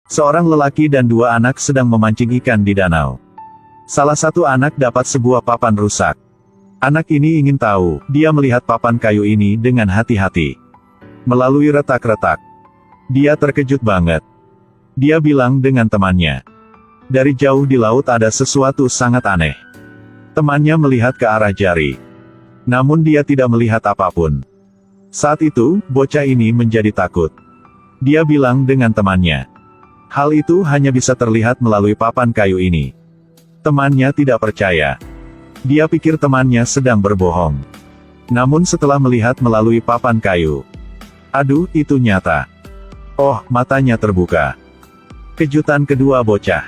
Seorang lelaki dan dua anak sedang memancing ikan di danau. Salah satu anak dapat sebuah papan rusak. Anak ini ingin tahu, dia melihat papan kayu ini dengan hati-hati. Melalui retak-retak. Dia terkejut banget. Dia bilang dengan temannya. Dari jauh di laut ada sesuatu sangat aneh. Temannya melihat ke arah jari. Namun dia tidak melihat apapun. Saat itu, bocah ini menjadi takut. Dia bilang dengan temannya. Hal itu hanya bisa terlihat melalui papan kayu ini. Temannya tidak percaya. Dia pikir temannya sedang berbohong. Namun setelah melihat melalui papan kayu. Aduh, itu nyata. Oh, matanya terbuka. Kejutan kedua bocah.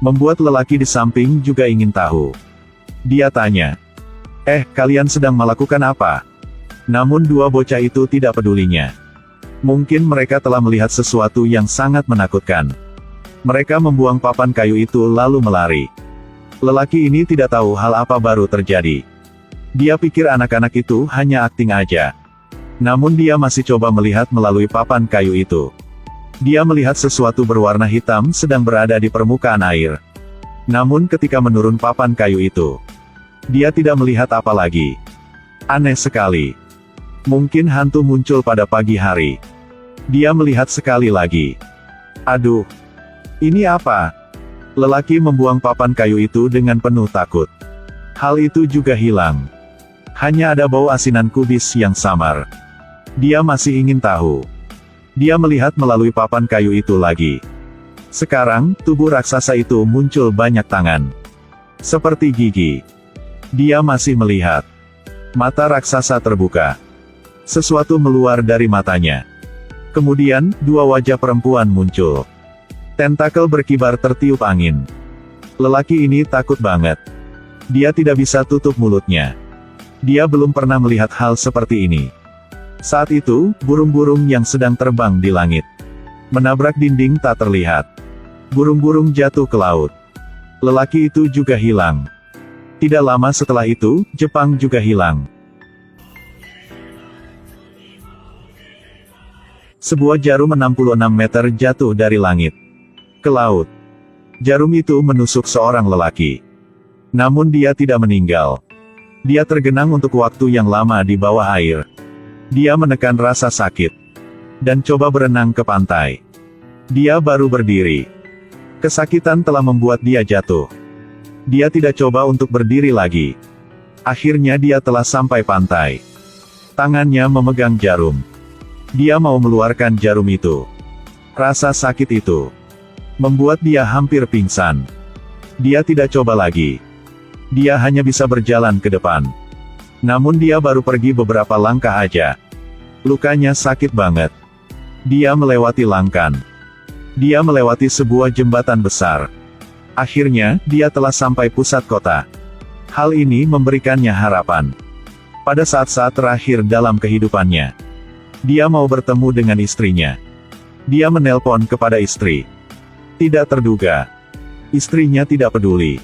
Membuat lelaki di samping juga ingin tahu. Dia tanya. Kalian sedang melakukan apa? Namun dua bocah itu tidak pedulinya. Mungkin mereka telah melihat sesuatu yang sangat menakutkan. Mereka membuang papan kayu itu lalu melari. Lelaki ini tidak tahu hal apa baru terjadi. Dia pikir anak-anak itu hanya akting aja. Namun dia masih coba melihat melalui papan kayu itu. Dia melihat sesuatu berwarna hitam sedang berada di permukaan air. Namun ketika menurun papan kayu itu, dia tidak melihat apa lagi. Aneh sekali. Mungkin hantu muncul pada pagi hari. Dia melihat sekali lagi. Aduh. Ini apa? Lelaki membuang papan kayu itu dengan penuh takut. Hal itu juga hilang. Hanya ada bau asinan kubis yang samar. Dia masih ingin tahu. Dia melihat melalui papan kayu itu lagi. Sekarang, tubuh raksasa itu muncul banyak tangan. Seperti gigi. Dia masih melihat. Mata raksasa terbuka. Sesuatu meluar dari matanya. Kemudian, dua wajah perempuan muncul. Tentakel berkibar tertiup angin. Lelaki ini takut banget. Dia tidak bisa tutup mulutnya. Dia belum pernah melihat hal seperti ini. Saat itu, burung-burung yang sedang terbang di langit. Menabrak dinding tak terlihat. Burung-burung jatuh ke laut. Lelaki itu juga hilang. Tidak lama setelah itu, Jepang juga hilang. Sebuah jarum 66 meter jatuh dari langit ke laut. Jarum itu menusuk seorang lelaki. Namun dia tidak meninggal. Dia tergenang untuk waktu yang lama di bawah air. Dia menekan rasa sakit. Dan coba berenang ke pantai. Dia baru berdiri. Kesakitan telah membuat dia jatuh. Dia tidak coba untuk berdiri lagi. Akhirnya dia telah sampai pantai. Tangannya memegang jarum. Dia mau mengeluarkan jarum itu. Rasa sakit itu membuat dia hampir pingsan. Dia tidak coba lagi. Dia hanya bisa berjalan ke depan. Namun dia baru pergi beberapa langkah aja. Lukanya sakit banget. Dia melewati langkan. Dia melewati sebuah jembatan besar. Akhirnya, dia telah sampai pusat kota. Hal ini memberikannya harapan. Pada saat-saat terakhir dalam kehidupannya, dia mau bertemu dengan istrinya. Dia menelpon kepada istri. Tidak terduga. Istrinya tidak peduli.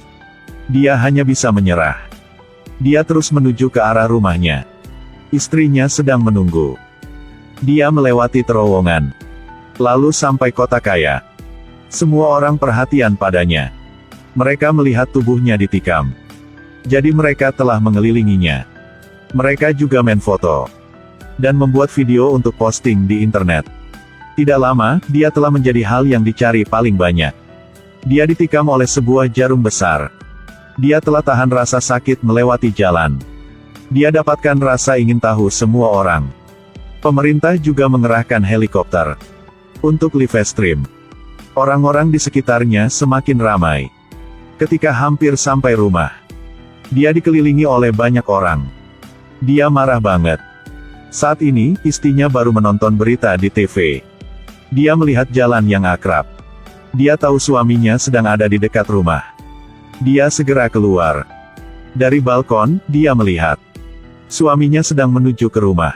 Dia hanya bisa menyerah. Dia terus menuju ke arah rumahnya. Istrinya sedang menunggu. Dia melewati terowongan. Lalu sampai kota kaya. Semua orang perhatian padanya. Mereka melihat tubuhnya ditikam. Jadi mereka telah mengelilinginya. Mereka juga main foto. Dan membuat video untuk posting di internet. Tidak lama, dia telah menjadi hal yang dicari paling banyak. Dia ditikam oleh sebuah jarum besar. Dia telah tahan rasa sakit melewati jalan. Dia dapatkan rasa ingin tahu semua orang. Pemerintah juga mengerahkan helikopter untuk live stream. Orang-orang di sekitarnya semakin ramai. Ketika hampir sampai rumah, dia dikelilingi oleh banyak orang. Dia marah banget. Saat ini, istrinya baru menonton berita di TV. Dia melihat jalan yang akrab. Dia tahu suaminya sedang ada di dekat rumah. Dia segera keluar. Dari balkon, dia melihat suaminya sedang menuju ke rumah.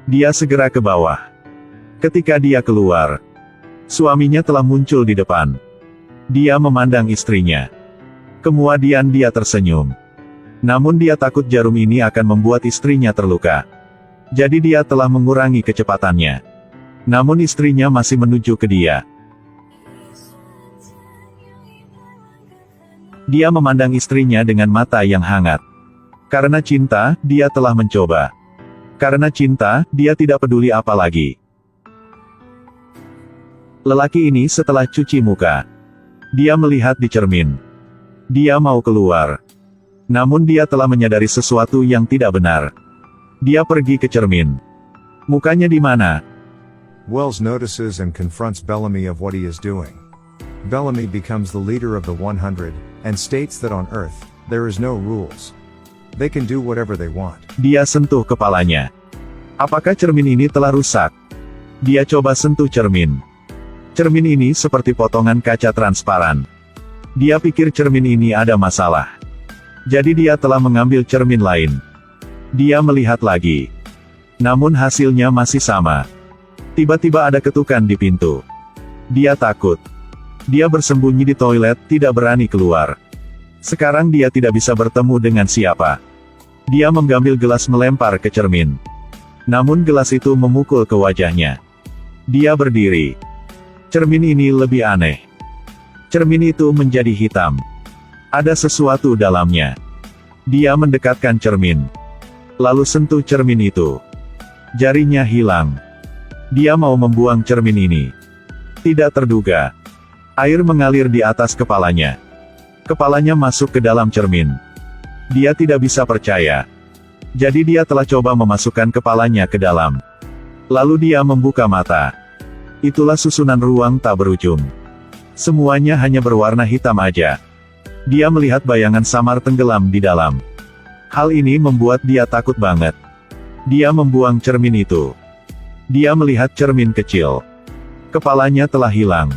Dia segera ke bawah. Ketika dia keluar, suaminya telah muncul di depan. Dia memandang istrinya. Kemudian dia tersenyum. Namun dia takut jarum ini akan membuat istrinya terluka. Jadi dia telah mengurangi kecepatannya. Namun istrinya masih menuju ke dia. Dia memandang istrinya dengan mata yang hangat. Karena cinta, dia telah mencoba. Karena cinta, dia tidak peduli apa lagi. Lelaki ini setelah cuci muka. Dia melihat di cermin. Dia mau keluar. Namun dia telah menyadari sesuatu yang tidak benar. Dia pergi ke cermin. Mukanya di mana? Wells notices and confronts Bellamy of what he is doing. Bellamy becomes the leader of the 100, and states that on Earth, there is no rules. They can do whatever they want. Dia sentuh kepalanya. Apakah cermin ini telah rusak? Dia coba sentuh cermin. Cermin ini seperti potongan kaca transparan. Dia pikir cermin ini ada masalah. Jadi dia telah mengambil cermin lain. Dia melihat lagi. Namun hasilnya masih sama. Tiba-tiba ada ketukan di pintu. Dia takut. Dia bersembunyi di toilet, tidak berani keluar. Sekarang dia tidak bisa bertemu dengan siapa. Dia mengambil gelas melempar ke cermin. Namun gelas itu memukul ke wajahnya. Dia berdiri. Cermin ini lebih aneh. Cermin itu menjadi hitam. Ada sesuatu dalamnya. Dia mendekatkan cermin. Lalu sentuh cermin itu. Jarinya hilang. Dia mau membuang cermin ini. Tidak terduga. Air mengalir di atas kepalanya. Kepalanya masuk ke dalam cermin. Dia tidak bisa percaya. Jadi dia telah coba memasukkan kepalanya ke dalam. Lalu dia membuka mata. Itulah susunan ruang tak berujung. Semuanya hanya berwarna hitam aja. Dia melihat bayangan samar tenggelam di dalam. Hal ini membuat dia takut banget. Dia membuang cermin itu. Dia melihat cermin kecil. Kepalanya telah hilang.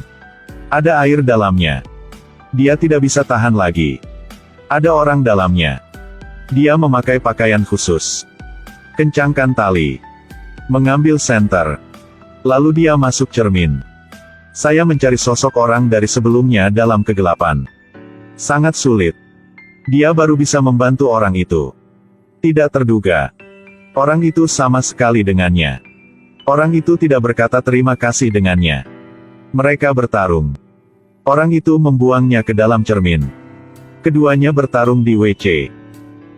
Ada air dalamnya. Dia tidak bisa tahan lagi. Ada orang dalamnya. Dia memakai pakaian khusus. Kencangkan tali. Mengambil senter. Lalu dia masuk cermin. Saya mencari sosok orang dari sebelumnya dalam kegelapan. Sangat sulit. Dia baru bisa membantu orang itu. Tidak terduga. Orang itu sama sekali dengannya. Orang itu tidak berkata terima kasih dengannya. Mereka bertarung. Orang itu membuangnya ke dalam cermin. Keduanya bertarung di WC.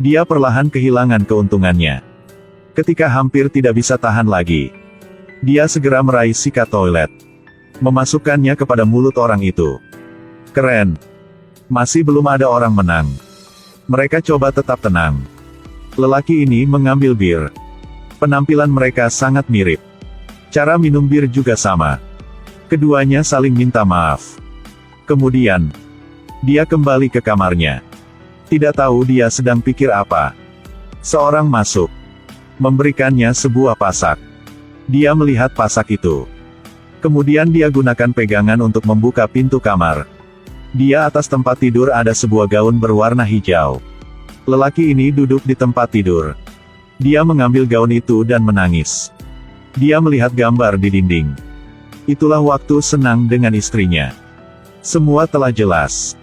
Dia perlahan kehilangan keuntungannya. Ketika hampir tidak bisa tahan lagi, dia segera meraih sikat toilet. Memasukkannya kepada mulut orang itu. Keren. Masih belum ada orang menang. Mereka coba tetap tenang. Lelaki ini mengambil bir. Penampilan mereka sangat mirip. Cara minum bir juga sama. Keduanya saling minta maaf. Kemudian, dia kembali ke kamarnya. Tidak tahu dia sedang pikir apa. Seorang masuk. Memberikannya sebuah pasak. Dia melihat pasak itu. Kemudian dia gunakan pegangan untuk membuka pintu kamar. Dia atas tempat tidur ada sebuah gaun berwarna hijau. Lelaki ini duduk di tempat tidur. Dia mengambil gaun itu dan menangis. Dia melihat gambar di dinding. Itulah waktu senang dengan istrinya. Semua telah jelas.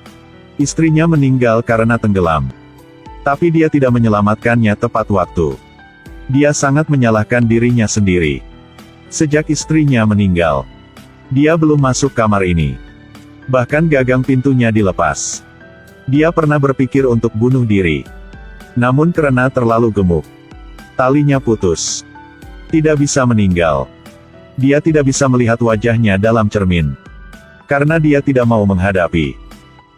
Istrinya meninggal karena tenggelam. Tapi dia tidak menyelamatkannya tepat waktu. Dia sangat menyalahkan dirinya sendiri. Sejak istrinya meninggal, dia belum masuk kamar ini. Bahkan gagang pintunya dilepas. Dia pernah berpikir untuk bunuh diri. Namun karena terlalu gemuk, talinya putus. Tidak bisa meninggal. Dia tidak bisa melihat wajahnya dalam cermin. Karena dia tidak mau menghadapi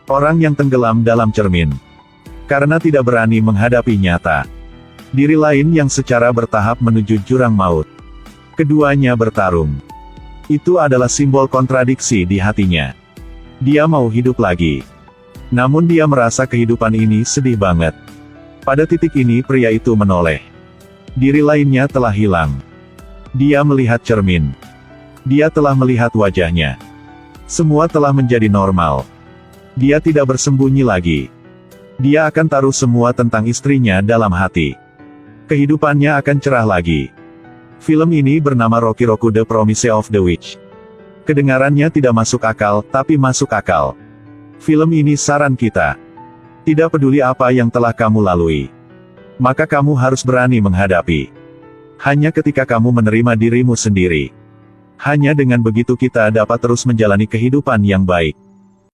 orang yang tenggelam dalam cermin. Karena tidak berani menghadapi nyata diri lain yang secara bertahap menuju jurang maut. Keduanya bertarung. Itu adalah simbol kontradiksi di hatinya. Dia mau hidup lagi. Namun dia merasa kehidupan ini sedih banget. Pada titik ini pria itu menoleh. Diri lainnya telah hilang. Dia melihat cermin. Dia telah melihat wajahnya. Semua telah menjadi normal. Dia tidak bersembunyi lagi. Dia akan taruh semua tentang istrinya dalam hati. Kehidupannya akan cerah lagi. Film ini bernama Rocky Roku The Promise of the Witch. Kedengarannya tidak masuk akal, tapi masuk akal. Film ini saran kita. Tidak peduli apa yang telah kamu lalui. Maka kamu harus berani menghadapi. Hanya ketika kamu menerima dirimu sendiri. Hanya dengan begitu kita dapat terus menjalani kehidupan yang baik.